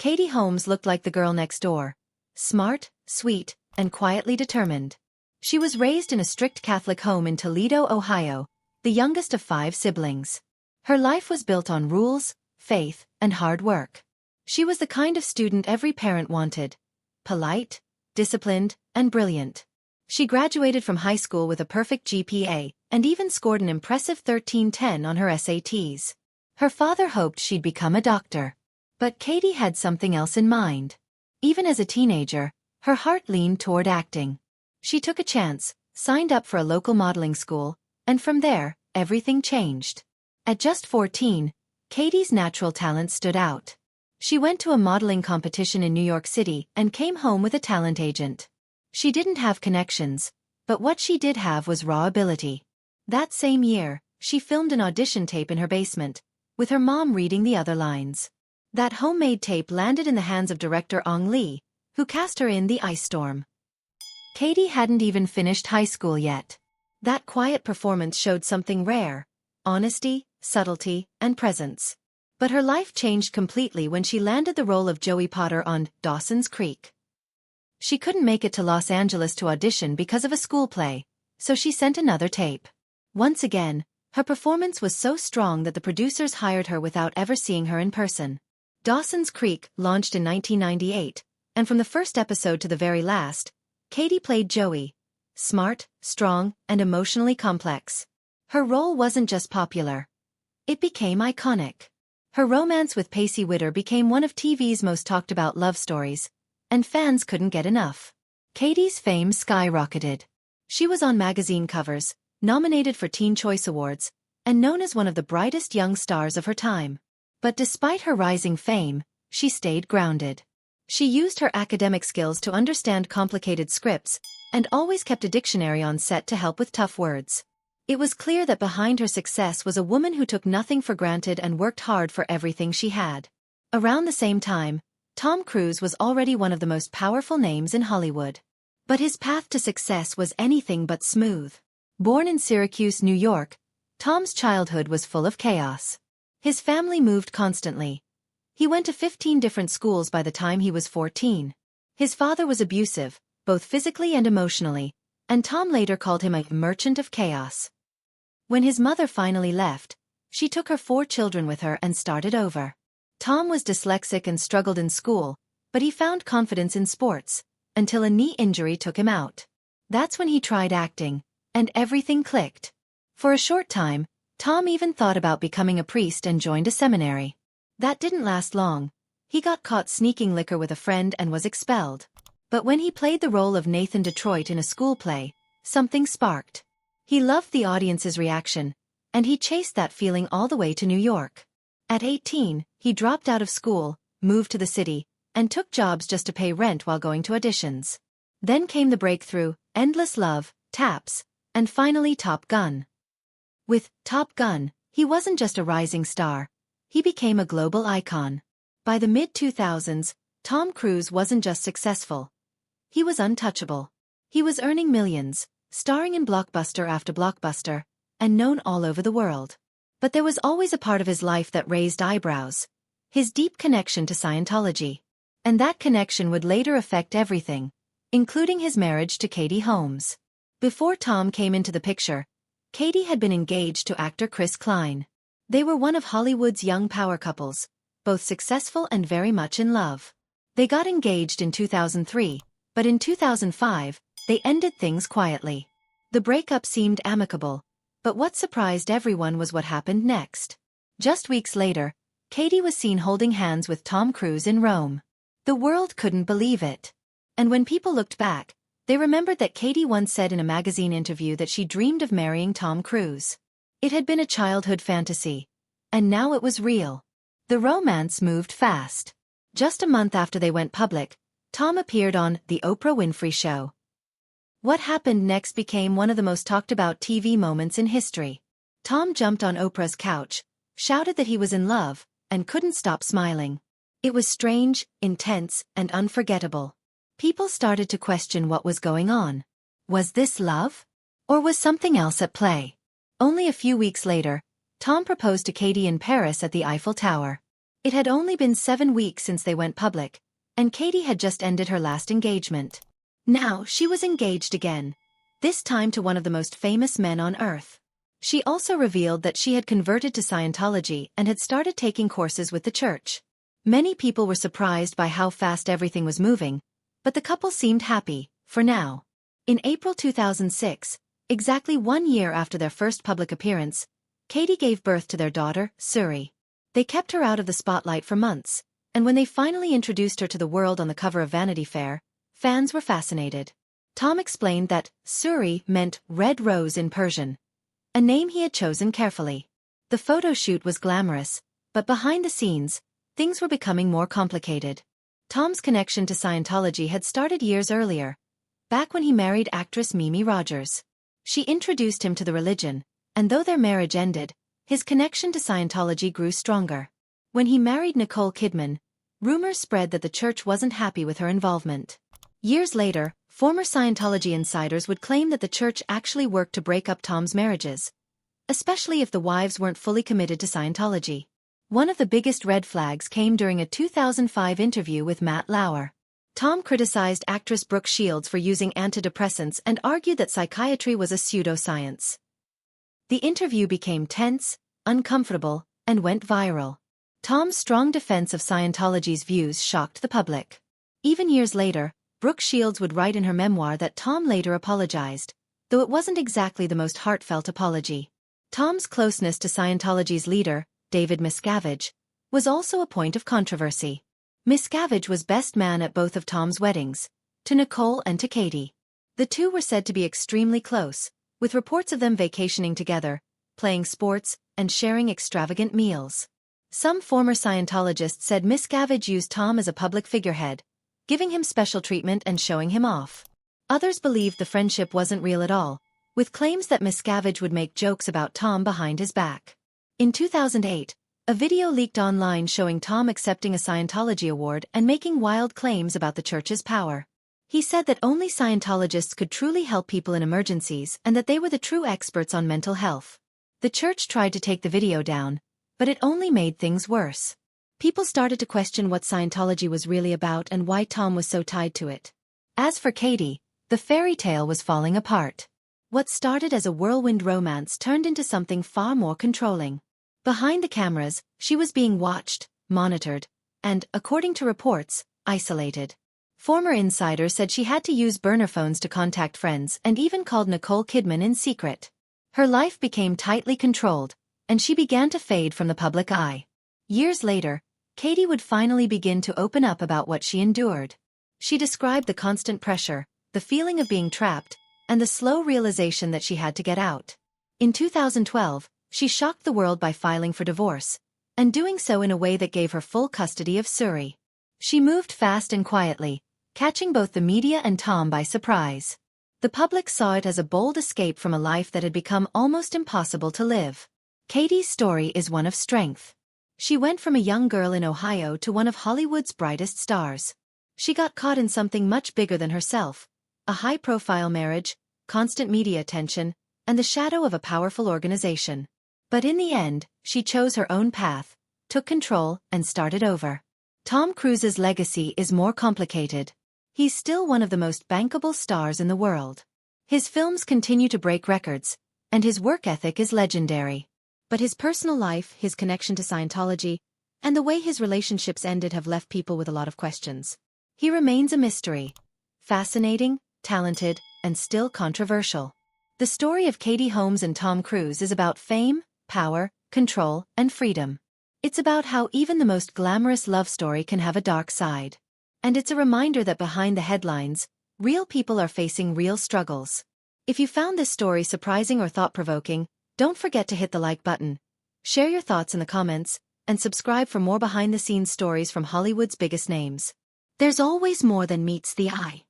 Katie Holmes looked like the girl next door. Smart, sweet, and quietly determined. She was raised in a strict Catholic home in Toledo, Ohio, the youngest of 5 siblings. Her life was built on rules, faith, and hard work. She was the kind of student every parent wanted. Polite, disciplined, and brilliant. She graduated from high school with a perfect GPA, and even scored an impressive 1310 on her SATs. Her father hoped she'd become a doctor. But Katie had something else in mind. Even as a teenager, her heart leaned toward acting. She took a chance, signed up for a local modeling school, and from there, everything changed. At just 14, Katie's natural talent stood out. She went to a modeling competition in New York City and came home with a talent agent. She didn't have connections, but what she did have was raw ability. That same year, she filmed an audition tape in her basement, with her mom reading the other lines. That homemade tape landed in the hands of director Ong Lee, who cast her in The Ice Storm. Katie hadn't even finished high school yet. That quiet performance showed something rare: honesty, subtlety, and presence. But her life changed completely when she landed the role of Joey Potter on Dawson's Creek. She couldn't make it to Los Angeles to audition because of a school play, so she sent another tape. Once again, her performance was so strong that the producers hired her without ever seeing her in person. Dawson's Creek launched in 1998, and from the first episode to the very last, Katie played Joey. Smart, strong, and emotionally complex. Her role wasn't just popular. It became iconic. Her romance with Pacey Witter became one of TV's most talked-about love stories, and fans couldn't get enough. Katie's fame skyrocketed. She was on magazine covers, nominated for Teen Choice Awards, and known as one of the brightest young stars of her time. But despite her rising fame, she stayed grounded. She used her academic skills to understand complicated scripts, and always kept a dictionary on set to help with tough words. It was clear that behind her success was a woman who took nothing for granted and worked hard for everything she had. Around the same time, Tom Cruise was already one of the most powerful names in Hollywood. But his path to success was anything but smooth. Born in Syracuse, New York, Tom's childhood was full of chaos. His family moved constantly. He went to 15 different schools by the time he was 14. His father was abusive, both physically and emotionally, and Tom later called him a merchant of chaos. When his mother finally left, she took her 4 children with her and started over. Tom was dyslexic and struggled in school, but he found confidence in sports, until a knee injury took him out. That's when he tried acting, and everything clicked. For a short time, Tom even thought about becoming a priest and joined a seminary. That didn't last long. He got caught sneaking liquor with a friend and was expelled. But when he played the role of Nathan Detroit in a school play, something sparked. He loved the audience's reaction, and he chased that feeling all the way to New York. At 18, he dropped out of school, moved to the city, and took jobs just to pay rent while going to auditions. Then came the breakthrough, Endless Love, Taps, and finally Top Gun. With Top Gun, he wasn't just a rising star. He became a global icon. By the mid-2000s, Tom Cruise wasn't just successful. He was untouchable. He was earning millions, starring in blockbuster after blockbuster, and known all over the world. But there was always a part of his life that raised eyebrows: his deep connection to Scientology. And that connection would later affect everything, including his marriage to Katie Holmes. Before Tom came into the picture, Katie had been engaged to actor Chris Klein. They were one of Hollywood's young power couples, both successful and very much in love. They got engaged in 2003, but in 2005, they ended things quietly. The breakup seemed amicable, but what surprised everyone was what happened next. Just weeks later, Katie was seen holding hands with Tom Cruise in Rome. The world couldn't believe it. And when people looked back, they remembered that Katie once said in a magazine interview that she dreamed of marrying Tom Cruise. It had been a childhood fantasy, and now it was real. The romance moved fast. Just a month after they went public, Tom appeared on The Oprah Winfrey Show. What happened next became one of the most talked-about TV moments in history. Tom jumped on Oprah's couch, shouted that he was in love, and couldn't stop smiling. It was strange, intense, and unforgettable. People started to question what was going on. Was this love? Or was something else at play? Only a few weeks later, Tom proposed to Katie in Paris at the Eiffel Tower. It had only been 7 weeks since they went public, and Katie had just ended her last engagement. Now she was engaged again, this time to one of the most famous men on earth. She also revealed that she had converted to Scientology and had started taking courses with the church. Many people were surprised by how fast everything was moving, but the couple seemed happy, for now. In April 2006, exactly 1 year after their first public appearance, Katie gave birth to their daughter, Suri. They kept her out of the spotlight for months, and when they finally introduced her to the world on the cover of Vanity Fair, fans were fascinated. Tom explained that Suri meant red rose in Persian, a name he had chosen carefully. The photo shoot was glamorous, but behind the scenes, things were becoming more complicated. Tom's connection to Scientology had started years earlier, back when he married actress Mimi Rogers. She introduced him to the religion, and though their marriage ended, his connection to Scientology grew stronger. When he married Nicole Kidman, rumors spread that the church wasn't happy with her involvement. Years later, former Scientology insiders would claim that the church actually worked to break up Tom's marriages, especially if the wives weren't fully committed to Scientology. One of the biggest red flags came during a 2005 interview with Matt Lauer. Tom criticized actress Brooke Shields for using antidepressants and argued that psychiatry was a pseudoscience. The interview became tense, uncomfortable, and went viral. Tom's strong defense of Scientology's views shocked the public. Even years later, Brooke Shields would write in her memoir that Tom later apologized, though it wasn't exactly the most heartfelt apology. Tom's closeness to Scientology's leader, David Miscavige, was also a point of controversy. Miscavige was best man at both of Tom's weddings, to Nicole and to Katie. The two were said to be extremely close, with reports of them vacationing together, playing sports, and sharing extravagant meals. Some former Scientologists said Miscavige used Tom as a public figurehead, giving him special treatment and showing him off. Others believed the friendship wasn't real at all, with claims that Miscavige would make jokes about Tom behind his back. In 2008, a video leaked online showing Tom accepting a Scientology award and making wild claims about the church's power. He said that only Scientologists could truly help people in emergencies and that they were the true experts on mental health. The church tried to take the video down, but it only made things worse. People started to question what Scientology was really about and why Tom was so tied to it. As for Katie, the fairy tale was falling apart. What started as a whirlwind romance turned into something far more controlling. Behind the cameras, she was being watched, monitored, and, according to reports, isolated. Former insiders said she had to use burner phones to contact friends and even called Nicole Kidman in secret. Her life became tightly controlled, and she began to fade from the public eye. Years later, Katie would finally begin to open up about what she endured. She described the constant pressure, the feeling of being trapped, and the slow realization that she had to get out. In 2012, she shocked the world by filing for divorce, and doing so in a way that gave her full custody of Suri. She moved fast and quietly, catching both the media and Tom by surprise. The public saw it as a bold escape from a life that had become almost impossible to live. Katie's story is one of strength. She went from a young girl in Ohio to one of Hollywood's brightest stars. She got caught in something much bigger than herself, a high-profile marriage, constant media attention, and the shadow of a powerful organization. But in the end, she chose her own path, took control, and started over. Tom Cruise's legacy is more complicated. He's still one of the most bankable stars in the world. His films continue to break records, and his work ethic is legendary. But his personal life, his connection to Scientology, and the way his relationships ended have left people with a lot of questions. He remains a mystery. Fascinating, talented, and still controversial. The story of Katie Holmes and Tom Cruise is about fame, power, control, and freedom. It's about how even the most glamorous love story can have a dark side. And it's a reminder that behind the headlines, real people are facing real struggles. If you found this story surprising or thought-provoking, don't forget to hit the like button, share your thoughts in the comments, and subscribe for more behind-the-scenes stories from Hollywood's biggest names. There's always more than meets the eye.